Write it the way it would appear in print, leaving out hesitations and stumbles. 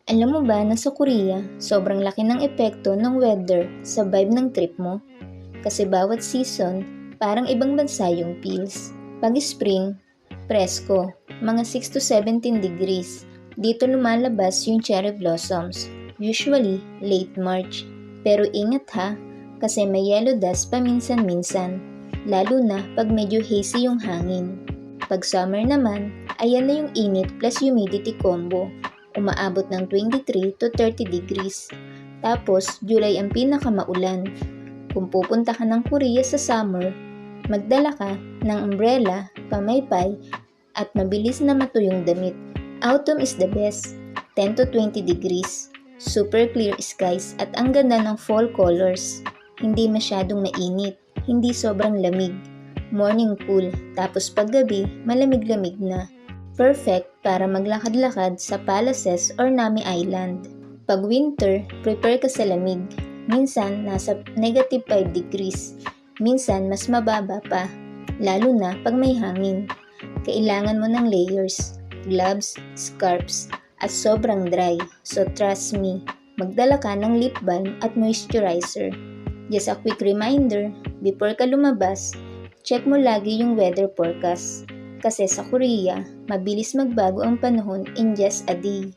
Alam mo ba na sa Korea, sobrang laki ng epekto ng weather sa vibe ng trip mo? Kasi bawat season, parang ibang bansa yung feels. Pag spring, presko, mga 6 to 17 degrees. Dito lumalabas yung cherry blossoms, usually late March. Pero ingat ha, kasi may yellow dust paminsan-minsan, lalo na pag medyo hazy yung hangin. Pag summer naman, ayan na yung init plus humidity combo. Umaabot ng 23 to 30 degrees. Tapos, July ang pinakamaulan. Kung pupunta ka ng Korea sa summer, magdala ka ng umbrella, pamaypay, at mabilis na matuyong damit. Autumn is the best, 10 to 20 degrees. Super clear skies at ang ganda ng fall colors. Hindi masyadong mainit, hindi sobrang lamig. Morning cool, tapos paggabi, malamig-lamig na. Perfect para maglakad-lakad sa palaces or Nami Island. Pag winter, prepare ka sa lamig. Minsan, nasa negative 5 degrees. Minsan, mas mababa pa. Lalo na pag may hangin. Kailangan mo ng layers, gloves, scarves, at sobrang dry. So trust me, magdala ka ng lip balm at moisturizer. Just a quick reminder, before ka lumabas, check mo lagi yung weather forecast. Kasi sa Korea, mabilis magbago ang panahon in just a day.